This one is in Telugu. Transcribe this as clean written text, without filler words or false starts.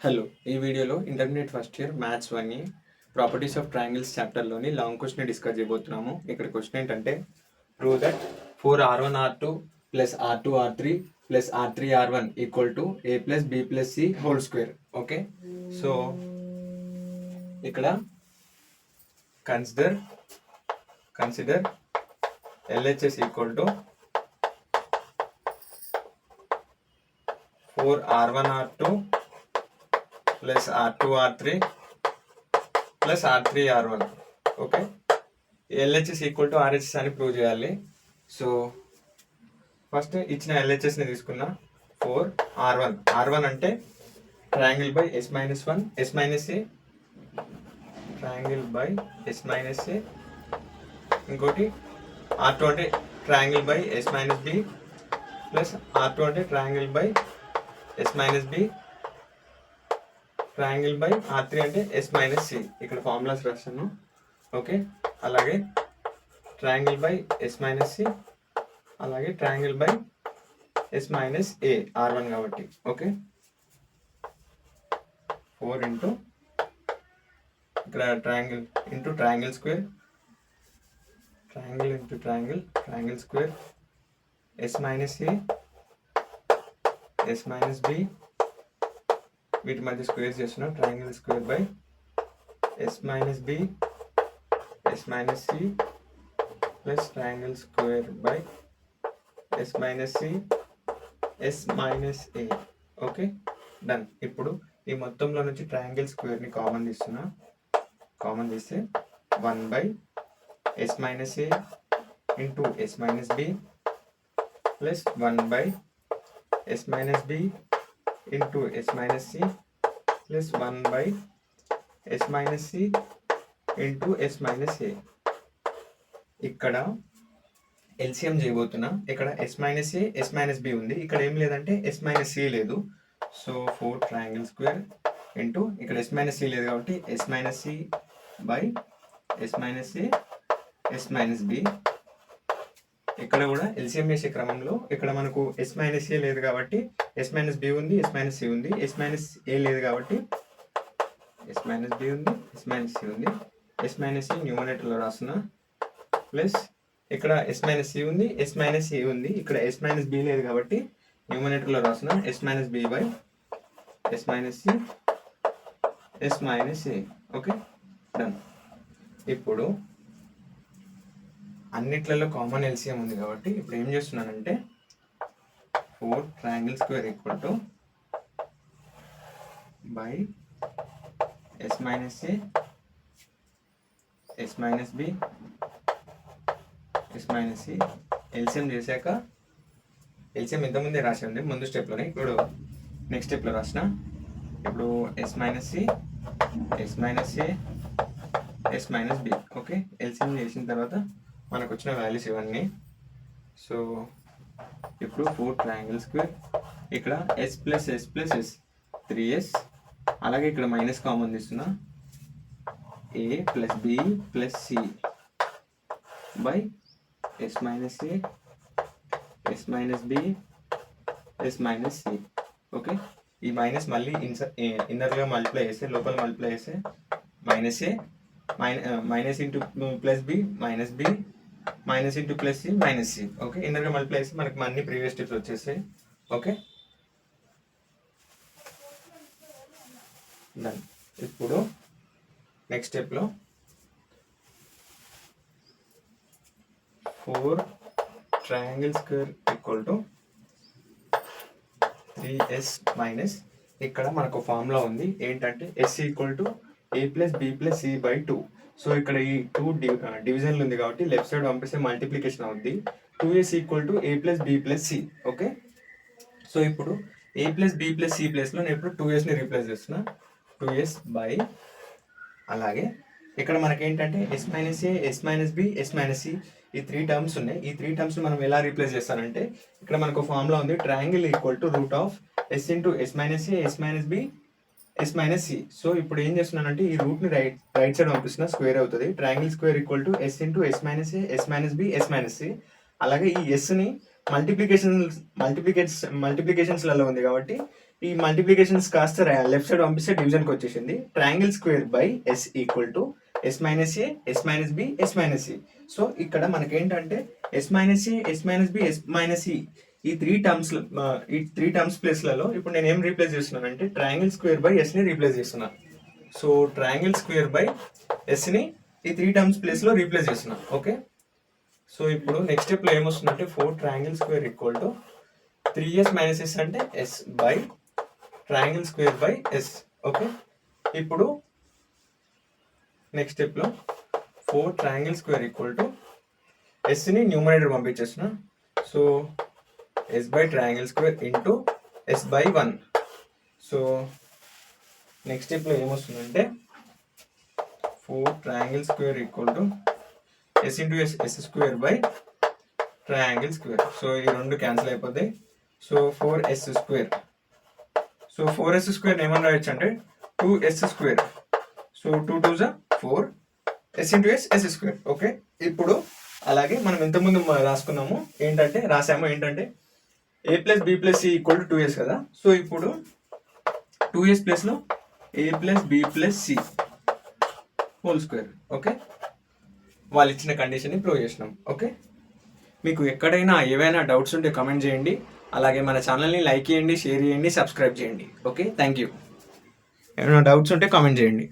హలో, ఈ వీడియోలో intermediate first year maths 1 properties of triangles చాప్టర్లోని లాంగ్ క్వశ్చన్ డిస్కస్ చేయబోతున్నాము. ఇక్కడ క్వశ్చన్ ఏంటంటే prove that 4r1r2 plus r2r3 plus r3r1 equal to a plus b plus c whole square. Okay, so ఇక్కడ consider LHS equal to 4r1r2 plus r2r3 plus r3r1. Okay, LHS equal to RHS అని ప్రూవ్ చేయాలి. సో ఫస్ట్ ఇచ్చిన LHSని తీసుకున్నా 4r1 అంటే triangle by s minus 1 s minus a, triangle by s minus a. ఇంకోటి r2 అంటే triangle by s minus b plus r2 అంటే triangle by s minus b, triangle by r3 అంటే s మైనస్ c. ఇక్కడ ఫార్ములాస్ రాస్తాను. ఓకే, అలాగే triangle by s minus c, అలాగే triangle by s minus a r1 కాబట్టి. ఓకే, 4 ఇంటూ ఇక్కడ triangle into triangle square, triangle into triangle square, s minus a, s minus b, వీటి మధ్య స్క్వేర్ చేస్తున్నాం. Triangle square by s minus b, s minus c plus triangle square by s minus c, s minus a. Okay, done. ఇప్పుడు ఈ మొత్తంలో నుంచి ట్రయాంగిల్ స్క్వేర్ని కామన్ తీస్తున్నా. కామన్ తీస్తే 1 by s minus a into s minus b plus 1 by s minus b into s minus c plus 1 by s minus c into s minus a. ఇక్కడ ఎల్సిఎం చేయబోతున్నా. ఇక్కడ s minus a, s minus b ఉంది. ఇక్కడ ఏం లేదంటే s మైనస్ c లేదు. సో 4 ట్రయాంగిల్ స్క్వేర్ ఇంటూ ఇక్కడ s మైనస్ c లేదు కాబట్టి s minus c by s minus a, s minus b. ఇక్కడ కూడా ఎల్సిఎం చేసే క్రమంలో ఇక్కడ మనకు s మైనస్ a లేదు కాబట్టి s మైనస్ b ఉంది, s మైనస్ c ఉంది. s మైనస్ a లేదు కాబట్టి s మైనస్ b ఉంది, s మైనస్ c ఉంది. s మైనస్ c న్యూమరేటర్లో రాస్తున్నా. ప్లస్ ఇక్కడ s మైనస్ c ఉంది, s మైనస్ a ఉంది. ఇక్కడ s మైనస్ b లేదు కాబట్టి న్యూమరేటర్లో రాస్తున్నా. s minus b by s minus c, s minus a. Okay, done. ఇప్పుడు అన్నిట్లలో కామన్ ఎల్సిఎం ఉంది కాబట్టి ఇప్పుడు ఏం చేస్తున్నానంటే 4 triangle square equal to buy s minus a, s minus b, s minus c. LCM చేశాక ఎల్సిఎం ఇంతకుముందే రాసింది ముందు స్టెప్లోనే, ఇప్పుడు నెక్స్ట్ స్టెప్లో రాసిన. ఇప్పుడు s minus c, s minus a, s minus b. Okay, LCM చేసిన తర్వాత మనకు వచ్చిన వాల్యూస్ ఇవన్నీ. సో ఇప్పుడు 4 ట్రయాంగిల్ స్క్వేర్, ఇక్కడ s plus s plus s 3s, అలాగే ఇక్కడ మైనస్ కామన్ తీస్తున్నా. a plus b plus c by s minus a, s minus b, s minus c. Okay, ఈ మైనస్ మళ్ళీ ఇన్నర్గా మల్టిప్లై చేస్తే, లోపల మల్టిప్లై చేస్తే minus a, minus into plus b, minus b, minus into plus C, minus C. Okay, ఇన్నర్గా మల్టిప్లై చేస్తే మనకి అన్ని ప్రీవియస్ స్టెప్స్ వచ్చేస్తాయి. Okay, done. ఇప్పుడు నెక్స్ట్ స్టెప్లో 4 triangle square equal to 3s minus, ఇక్కడ మనకు ఫార్ములా ఉంది ఏంటంటే s equal to a plus b plus c by 2. So ఇక్కడ ఈ 2 డివిజన్లు ఉంది కాబట్టి లెఫ్ట్ సైడ్ పంపిస్తే మల్టిప్లికేషన్ అవుద్ది. 2s equal to a plus b plus c. Okay, so ఇప్పుడు a plus b plus c ప్లేస్లో నేను ఇప్పుడు 2sని రీప్లేస్ చేస్తున్నా. 2s బై, అలాగే ఇక్కడ మనకి ఏంటంటే s minus a, s minus b, s minus c, ఈ 3 టర్మ్స్ ఉన్నాయి. ఈ 3 టర్మ్స్ మనం ఎలా రీప్లేస్ చేస్తానంటే ఇక్కడ మనకు ఫార్ములా ఉంది triangle equal to root of s into s minus a, s minus b, s minus c. So ఇప్పుడు ఏం చేస్తున్నానంటే ఈ రూట్ని రైట్ సైడ్ పంపిస్తున్నా, స్క్వేర్ అవుతుంది. Triangle square equal to s into s minus a, s minus b, s minus c. అలాగే ఈ ఎస్ని మల్టిప్లికేషన్స్లలో ఉంది కాబట్టి ఈ మల్టిప్లికేషన్స్ కాస్త లెఫ్ట్ సైడ్ పంపిస్తే డివిజన్కి వచ్చేసింది. Triangle square by S equal to S minus A, S minus B, S minus C. So ఇక్కడ మనకేంటంటే S minus A, S minus B, S minus C ఈ త్రీ టర్మ్స్ ప్లేస్లలో ఇప్పుడు నేను ఏం రీప్లేస్ చేస్తున్నాను అంటే ట్రయాంగిల్ స్క్వేర్ బై ఎస్ని రీప్లేస్ చేస్తున్నాను. సో ట్రయాంగిల్ స్క్వేర్ బై ఎస్ని ఈ త్రీ టర్మ్స్ ప్లేస్లో రీప్లేస్ చేస్తున్నాను. ఓకే, సో ఇప్పుడు నెక్స్ట్ స్టెప్లో ఏమొస్తుందంటే 4 triangle square equal to 3s minus S అంటే S by triangle square by S. Okay, ఇప్పుడు నెక్స్ట్ స్టెప్లో 4 ట్రయాంగిల్ స్క్వేర్ ఈక్వల్ టు ఎస్ని న్యూమరేటర్ పంపించేస్తున్నా. So S by triangle square into S by 1. So next స్టెప్లో ఏమొస్తుందంటే 4 triangle square equal to S into yes, yes square by triangle square. So ఈ రెండు క్యాన్సిల్ అయిపోతాయి. So 4s square. So 4s square ఏమని రాయొచ్చు అంటే 2s స్క్వేర్. సో 2 2 జా 4 s into yes, yes square. Okay, ఇప్పుడు అలాగే మనం ఇంతకుముందు రాసాము ఏంటంటే a plus b plus c equal to 2s కదా. సో ఇప్పుడు 2s ప్లస్లో a plus b plus c whole square. Okay, వాళ్ళు ఇచ్చిన కండిషన్ని ప్రూవ్ చేసినాం. ఓకే, మీకు ఎక్కడైనా ఏవైనా డౌట్స్ ఉంటే కామెంట్ చేయండి. అలాగే మన ఛానల్ని లైక్ చేయండి, షేర్ చేయండి, సబ్స్క్రైబ్ చేయండి. Okay, thank you. ఏమైనా డౌట్స్ ఉంటే కామెంట్ చేయండి.